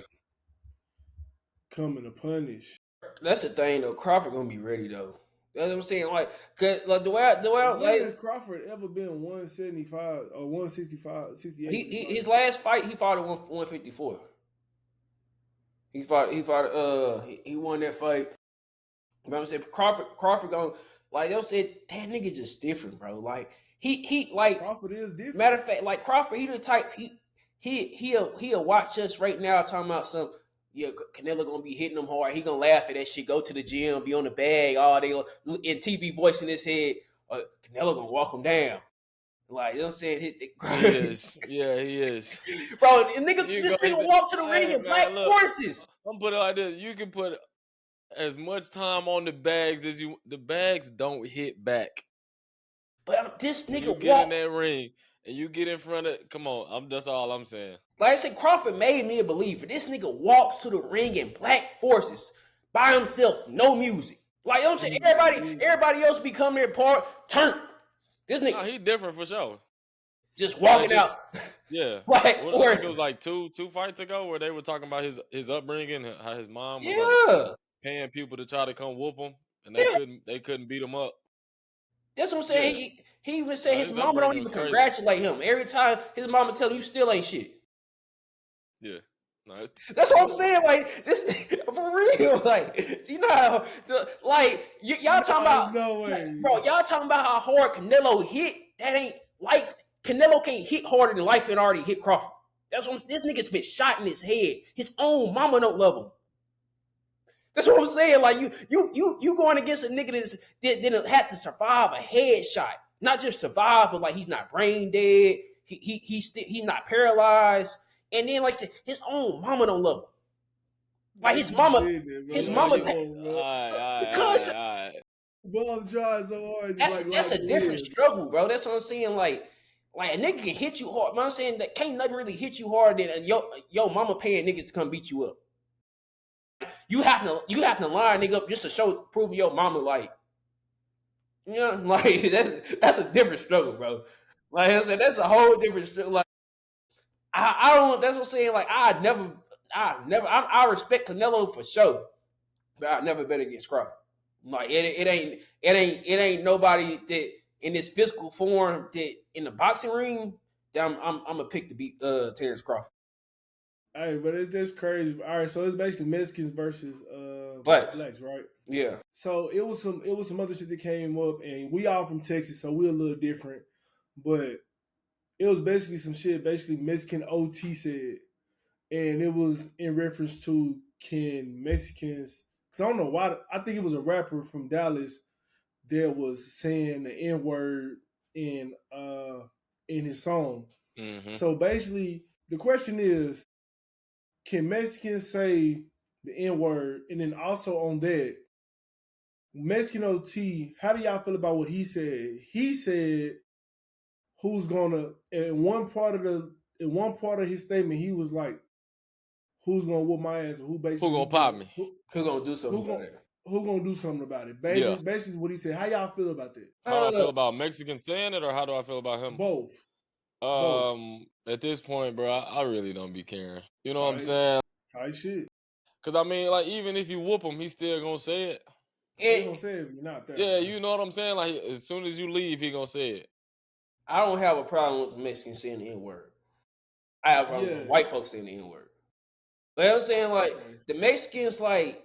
coming to punish. That's the thing though. Crawford gonna be ready though. That's what I'm saying. Like the way has Crawford ever been 175 or 165, 68? His last fight he fought at 154. He won that fight. But I'm saying Crawford gonna like they said that nigga just different, bro. Like he like Crawford is different. Matter of fact, like Crawford, he the type he'll watch us right now talking about some. Yeah, Canelo gonna be hitting him hard. He gonna laugh at that shit. Go to the gym, be on the bag all day, in TV voice in his head. Canelo gonna walk him down. Like, you know what I'm saying? He is. Yeah, he is. Bro, this nigga walk to the ring in black horses. I'm putting it like this. You can put as much time on the bags as the bags don't hit back. But this nigga you get in that ring and you get in front of, come on, that's all I'm saying. Like I said, Crawford made me a believer. This nigga walks to the ring in black horses by himself, no music. Like, you know what I'm saying? Everybody else be coming there part turn. This nigga, he different for sure. Just walking out. Yeah. Black horses. I think it was like two fights ago where they were talking about his upbringing, how his mom was like paying people to try to come whoop him, and they couldn't beat him up. That's what I'm saying. Yeah. He even said his mama don't even congratulate him. Every time his mama tell him you still ain't shit. Yeah. No, that's what I'm saying. Like, this for real. Like, you know how y'all talking about no way. Bro, y'all talking about how hard Canelo hit. That ain't life. Canelo can't hit harder than life and already hit Crawford. That's what this nigga's been shot in his head. His own mama don't love him. That's what I'm saying. Like, you going against a nigga that didn't have to survive a headshot. Not just survive, but like he's not brain dead. He's not paralyzed. And then, like I said, his own mama don't love him. Like his mama. All right. Ball tries so hard. That's a different struggle, bro. That's what I'm saying. Like a nigga can hit you hard. I'm saying that can't nothing really hit you hard than your mama paying niggas to come beat you up. You have to line nigga up just to prove your mama, like, you know, like that's a different struggle, bro. Like I said, that's a whole different struggle. Like I don't. That's what I'm saying. Like I respect Canelo for sure, but I never bet against Crawford. Like it ain't nobody that in this physical form that in the boxing ring that I'm gonna pick to beat Terrence Crawford. Hey, but it's just crazy. All right, so it's basically Mexicans versus blacks, right? Yeah. So it was some other shit that came up, and we all from Texas, so we're a little different. But it was basically some shit. Basically, Mexican OT said, and it was in reference to can Mexicans. Because I don't know why. I think it was a rapper from Dallas that was saying the N-word in his song. Mm-hmm. So basically, the question is, can Mexicans say the N-word? And then also on that, Mexican OT, how do y'all feel about what he said? He said, who's gonna, in one part of his statement, he was like, who's gonna whoop my ass? Who gonna pop me? Who gonna do something about it? Who gonna do something about it? Basically what he said. How y'all feel about that? How do I feel about Mexicans saying it, or how do I feel about him? Both. At this point, bro, I really don't be caring. You know what I'm saying? Tight shit. Cause I mean, like, even if you whoop him, he's still gonna say it. He gonna say it if you're not there. Yeah, you know what I'm saying? Like, as soon as you leave, he gonna say it. I don't have a problem with the Mexicans saying the N-word. I have a problem with white folks saying the N-word. But I'm saying, like, the Mexicans, like,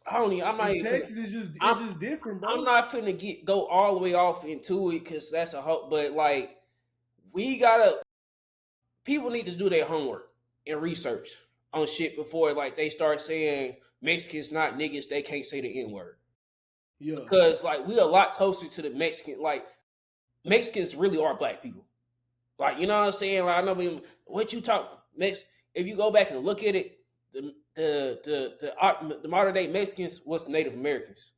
Texas is just different, bro. I'm not finna go all the way off into it because that's a hope. But like, people need to do their homework and research on shit before like they start saying Mexicans not niggas. They can't say the N-word. Yeah, because like we a lot closer to the Mexican. Like Mexicans really are black people. Like, you know what I'm saying? Like, I know what you talk Mex. If you go back and look at it, the modern day Mexicans was the Native Americans.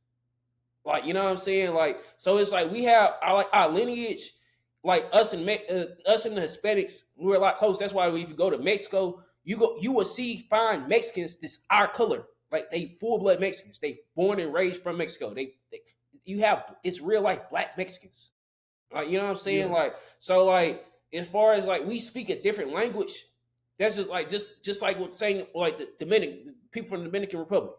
Like, you know what I'm saying? Like, so it's like we have our lineage, like us and the Hispanics, we're a lot close. That's why if you go to Mexico, you will find Mexicans this our color, like they full blood Mexicans. They born and raised from Mexico. It's real life black Mexicans. Like, you know what I'm saying? Yeah. Like, so like as far as like we speak a different language. That's just like what saying like the Dominican people from the Dominican Republic.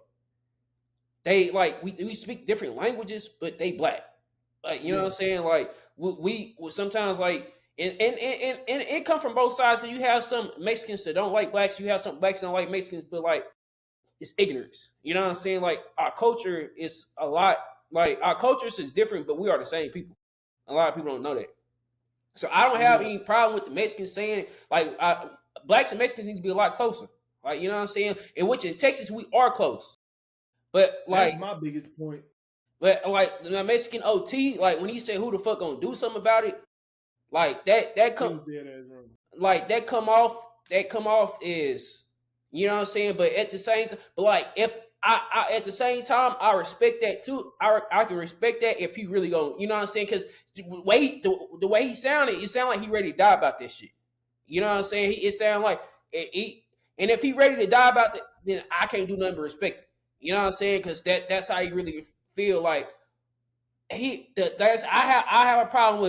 They like we speak different languages, but they black. Like, you know what I'm saying? Like we sometimes like and it come from both sides because you have some Mexicans that don't like blacks, you have some blacks that don't like Mexicans, but like it's ignorance. You know what I'm saying? Like our culture is a lot like our culture is different, but we are the same people. A lot of people don't know that. So I don't have any problem with the Mexicans saying like blacks and Mexicans need to be a lot closer. Like, you know what I'm saying? In which in Texas we are close. But like that's my biggest point. But like the Mexican OT, like when he said who the fuck gonna do something about it, like that come like that come off is, you know what I'm saying? But at the same time, but like if I at the same time I respect that too. I can respect that if he really gonna, you know what I'm saying? Because the way he sounded, it sounded like he ready to die about this shit. You know what I'm saying? It sounded like and if he ready to die about that, then I can't do nothing but respect it. You know what I'm saying? Because that's how you really feel. Like I have a problem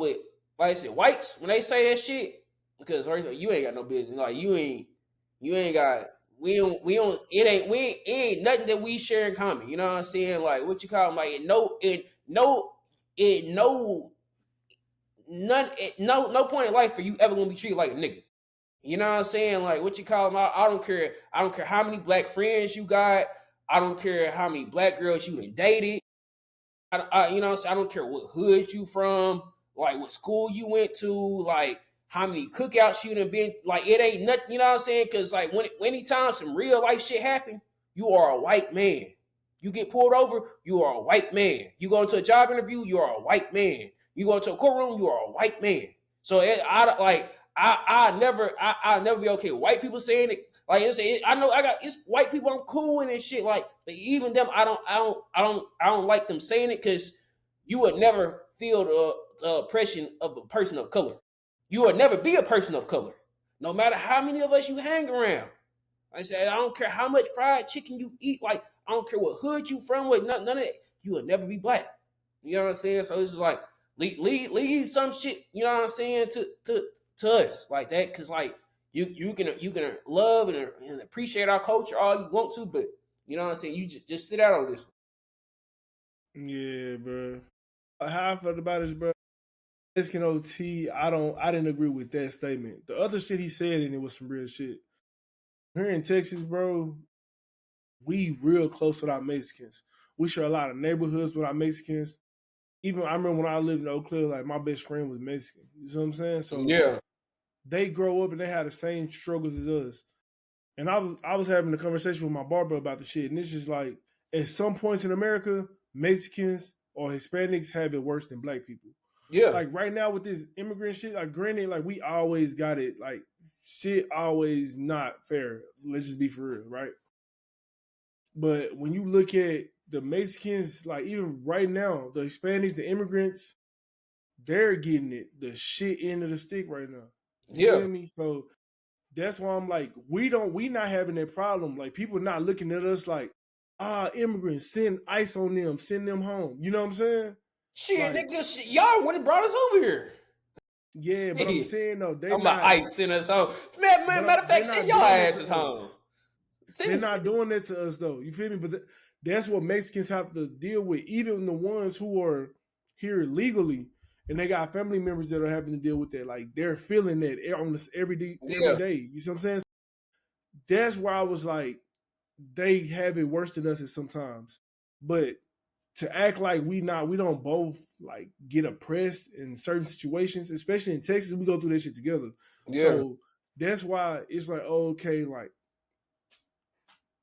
with like I said, whites when they say that shit, because you ain't got no business. Like you ain't got we don't it ain't nothing that we share in common. You know what I'm saying? Like what you call them? Like no point in life for you ever gonna be treated like a nigga. You know what I'm saying? Like what you call them? I don't care. I don't care how many black friends you got. I don't care how many black girls you done dated. You know what I'm saying? I don't care what hood you from, like what school you went to, like how many cookouts you done been. Like it ain't nothing. You know what I'm saying? Because like anytime some real life shit happen, you are a white man. You get pulled over, you are a white man. You go into a job interview, you are a white man. You go into a courtroom, you are a white man. So I never be okay with white people saying it. Like I know it's white people I'm cool with and shit. Like, but even them, I don't like them saying it because you would never feel the oppression of a person of color. You would never be a person of color, no matter how many of us you hang around. I said I don't care how much fried chicken you eat. Like I don't care what hood you from. With none of it, you would never be black. You know what I'm saying? So it's just like leave some shit. You know what I'm saying to us like that, because like you can love and appreciate our culture all you want to, but you know what I'm saying, you just sit out on this one. Yeah, bro. How I felt about this, bro. Mexican OT, I didn't agree with that statement. The other shit he said, and it was some real shit. Here in Texas, bro, we real close with our Mexicans. We share a lot of neighborhoods with our Mexicans. Even I remember when I lived in Eau Claire, like my best friend was Mexican. You know what I'm saying? So yeah, they grow up and they have the same struggles as us. And I was having a conversation with my barber about the shit, and it's just like at some points in America, Mexicans or Hispanics have it worse than black people. Yeah. Like right now with this immigrant shit, like granted, like we always got it, like shit always not fair. Let's just be for real, right? But when you look at the Mexicans, like even right now, the Hispanics, the immigrants, they're getting it the shit end of the stick right now. You feel me? So that's why I'm like, we not having that problem. Like people not looking at us like, immigrants, send ICE on them, send them home. You know what I'm saying? Shit, like, nigga, y'all would have brought us over here. Yeah, but I'm saying though, they I'm not ICE send us home. Man, matter of fact, send y'all asses home. They're not doing that to us though. You feel me? But that's what Mexicans have to deal with. Even the ones who are here legally and they got family members that are having to deal with that. Like they're feeling that on this every day. You see what I'm saying? That's why I was like, they have it worse than us at sometimes. But to act like we don't both like get oppressed in certain situations, especially in Texas, we go through that shit together. Yeah. So that's why it's like, okay, like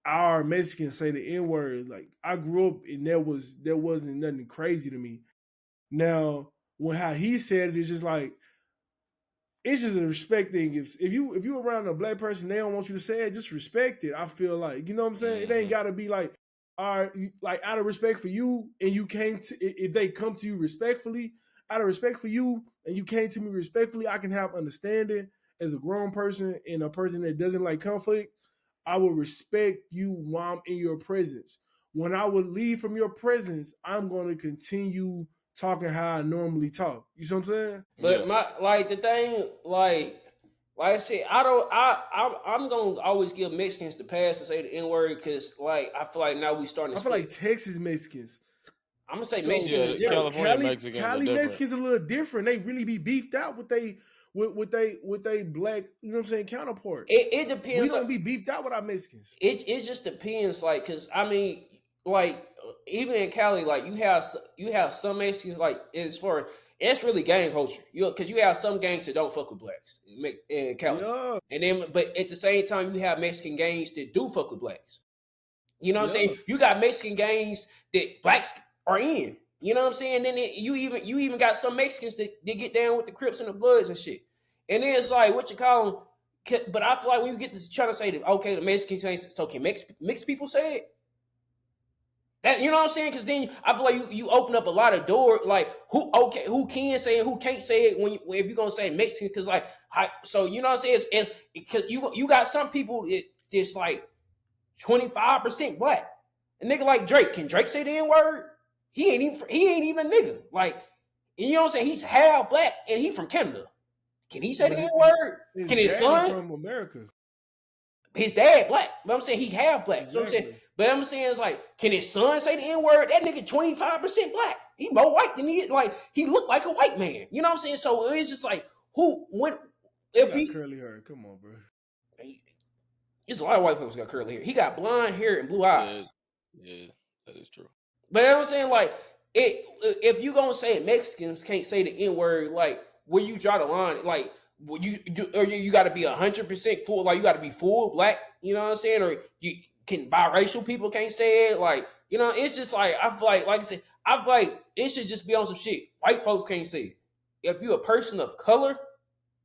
our Mexicans say the N-word. Like I grew up and there wasn't nothing crazy to me. Now, when how he said it is just like, it's just a respect thing. If you around a black person, they don't want you to say it, just respect it. I feel like, you know what I'm saying? Mm-hmm. It ain't gotta be like, all right, like out of respect for you, and you came to, if they come to you respectfully, out of respect for you, and you came to me respectfully, I can have understanding as a grown person and a person that doesn't like conflict. I will respect you while I'm in your presence. When I would leave from your presence, I'm going to continue talking how I normally talk. You see what I'm saying? But the thing, like I said, I'm gonna always give Mexicans the pass to say the N-word because like I feel like now we starting to I feel like Texas Mexicans. I'm gonna say Mexicans. Yeah, California Cali Mexicans a little different. They really be beefed out with they black, you know what I'm saying, counterpart. It depends. We don't be beefed out with our Mexicans. It just depends, like, cause I mean, like even in Cali, like you have some Mexicans, like as far It's really gang culture. Because you have some gangs that don't fuck with blacks in Cali. Yeah. And then, but at the same time, you have Mexican gangs that do fuck with blacks. You know what I'm Yeah. saying? You got Mexican gangs that blacks are in. You know what I'm saying? Then you even got some Mexicans that get down with the Crips and the Bloods and shit. And then it's like, what you call them? But I feel like when you get to trying to say that, okay, the Mexicans say, so can mixed people say it? That, you know what I'm saying? Because then I feel like you open up a lot of doors. Like who can say it, who can't say it if you're gonna say Mexican? Because like, so you know what I'm saying? It's because you got some people that's like 25% black. A nigga like Drake, can Drake say the N word? He ain't even a nigga. Like, you know what I'm saying? He's half black and he from Canada. Can he say the N word? Can his son from America? His dad black, but I'm saying he half black. Exactly. So I'm saying, but I'm saying it's like, can his son say the N word? That nigga 25% black. He more white than he is. Like, he look like a white man. You know what I'm saying? So it's just like, if he curly hair, come on, bro. There's a lot of white folks got curly hair. He got blonde hair and blue eyes. Yeah, that is true. But I'm saying, like, if you gonna say Mexicans can't say the N word, like, where you draw the line, like, you got to be 100% full, like, you got to be full black. You know what I'm saying? Or you can biracial people can't say it, like, you know, it's just like I feel like I said, I feel like it should just be on some shit. White folks can't say it. If you're a person of color,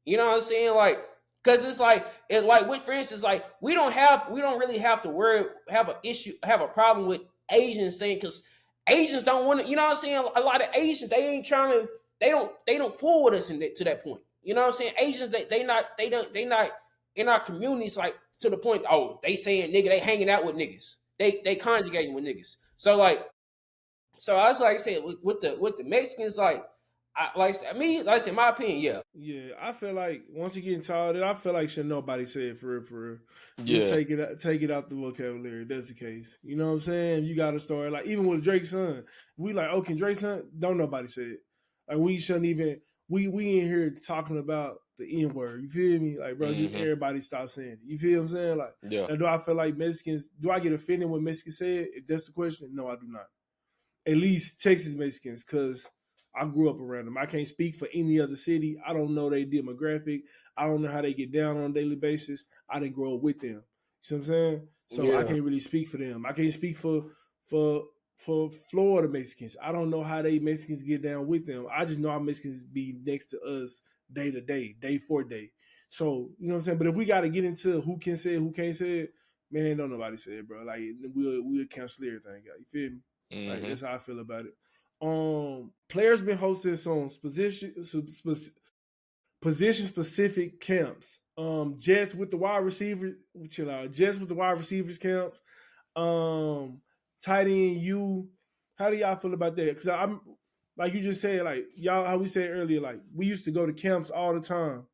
you know what I'm saying, like. Because it's like with, for instance, like we don't really have to have a problem with Asians saying, because Asians don't want to, you know what I'm saying? A lot of Asians, they ain't trying to, they don't fool with us to that point. You know what I'm saying? Asians, they not in our communities, like, to the point, oh, they saying nigga, they hanging out with niggas. They conjugating with niggas. So I was like I said, with the Mexicans, like, I said, my opinion, yeah. Yeah, I feel like once you get into I feel like should nobody say it for real. Yeah. Just take it out the vocabulary. That's the case. You know what I'm saying? You got to start, like, even with Drake's son. We like, oh, can Drake's son? Don't nobody say it. Like, we shouldn't even. We in here talking about the N word. You feel me? Like, bro, just everybody stop saying it. You feel what I'm saying? Like, yeah. Now, do I feel like Mexicans? Do I get offended when Mexicans say it? If that's the question, no, I do not. At least Texas Mexicans, because I grew up around them. I can't speak for any other city. I don't know their demographic. I don't know how they get down on a daily basis. I didn't grow up with them. You see what I'm saying? So yeah. I can't really speak for them. I can't speak for Florida Mexicans. I don't know how they Mexicans get down with them. I just know our Mexicans be next to us day to day, day for day. So, you know what I'm saying? But if we got to get into who can say it, who can't say it, man, don't nobody say it, bro. Like, we'll cancel everything out. You feel me? Like, that's how I feel about it. Players been hosting some position specific camps. Jets with the wide receivers, chill out. Jets with the wide receivers camps. Tight end you. How do y'all feel about that? Because I'm like you just said, like y'all, how we said earlier, like we used to go to camps all the time,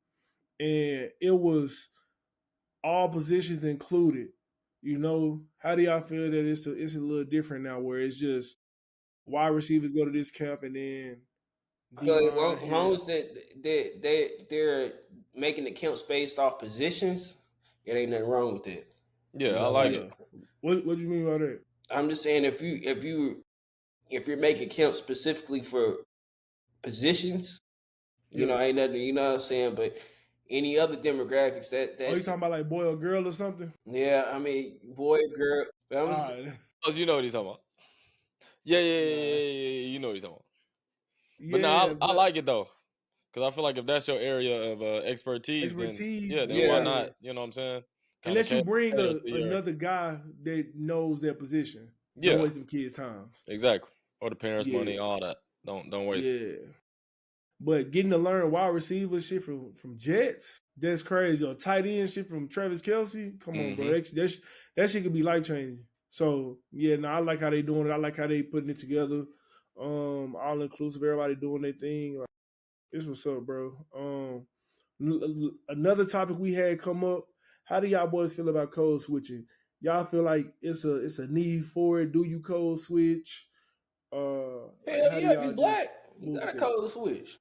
and it was all positions included. You know, how do y'all feel that it's a little different now, where it's just wide receivers go to this camp and then as long as they're making the camps based off positions, it ain't nothing wrong with that. Yeah, I like it. What do you mean by that? I'm just saying if you're making camps specifically for positions, you know, ain't nothing, you know what I'm saying? But any other demographics that's you talking about like boy or girl or something? Yeah, I mean boy, girl. You know what he's talking about. Yeah, you know what he's talking about. But no, I like it though, because I feel like if that's your area of expertise, then why not? You know what I'm saying? Unless you bring another guy that knows their position. Yeah. Don't waste them kids' time. Exactly. Or the parents' money, all that. Don't waste it. But getting to learn wide receiver shit from Jets, that's crazy. Or tight end shit from Travis Kelce. Come on, bro. That shit could be life changing. So yeah, I like how they doing it. I like how they putting it together. All inclusive, everybody doing their thing. Like, this what's up, bro. Another topic we had come up. How do y'all boys feel about code switching? Y'all feel like it's a need for it? Do you code switch? Hell yeah, if you black, you gotta code switch.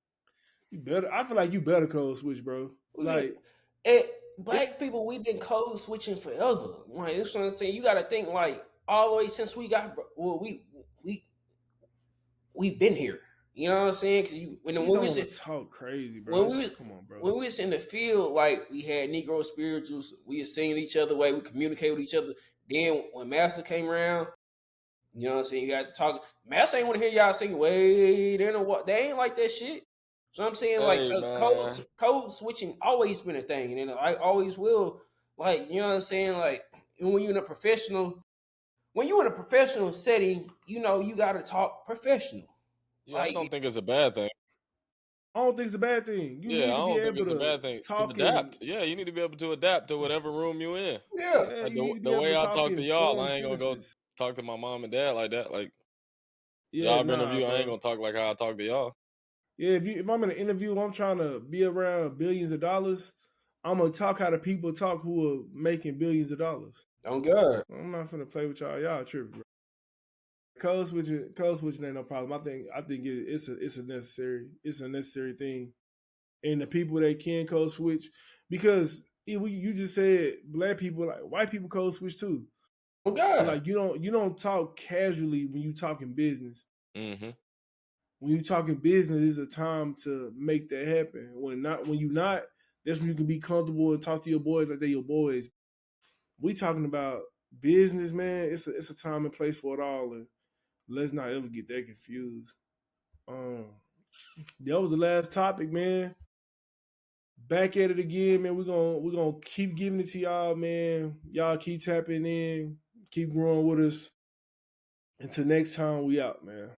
You better. I feel like you better code switch, bro. Like, black people, we've been code switching forever. Like, that's what I'm saying. You gotta think, like, all the way since we got, we've been here. You know what I'm saying? Because when You we don't was want to talk crazy, bro. when we was Come on, bro. when we was in the field, like we had Negro spirituals, we was singing each other way, we communicate with each other. Then when Master came around, you know what I'm saying, you got to talk. Master ain't want to hear y'all sing. Wait, they know what they ain't like that shit. So I'm saying like Hey so man, code switching always been a thing, and then I always will. Like you know what I'm saying, like when you're in a professional. When you're in a professional setting, you know you got to talk professional. yeah, I Like don't think it's a bad thing. I don't think it's a bad thing. You Yeah, I need to be don't think able it's a to bad thing to talk in. adapt. Yeah, you need to be able to adapt to whatever room you in. yeah, Yeah, Like you need to be the able way to I talk talk to in y'all, informed I ain't gonna go sentences. talk to my mom and dad like that. Like Yeah, job nah, interview, I ain't bro. gonna talk like how I talk to y'all. Yeah, if I'm in an interview, I'm trying to be around billions of dollars. I'm gonna talk how the people talk who are making billions of dollars. on God. I'm not finna play with y'all. Y'all tripping, bro. Code switching ain't no problem. I think it's a necessary thing. And the people that can code switch, because you just said black people, like white people code switch too. On But God. like you don't talk casually when you talking business. Mm-hmm. When you talking business, it's a time to make that happen. When you not, that's when you can be comfortable and talk to your boys like they're your boys. We talking about business, man. It's a time and place for it all, and let's not ever get that confused. Um, that was the last topic, man. Back at it again, man. We're gonna keep giving it to y'all, man. Y'all keep tapping in, keep growing with us. Until next time, we out, man.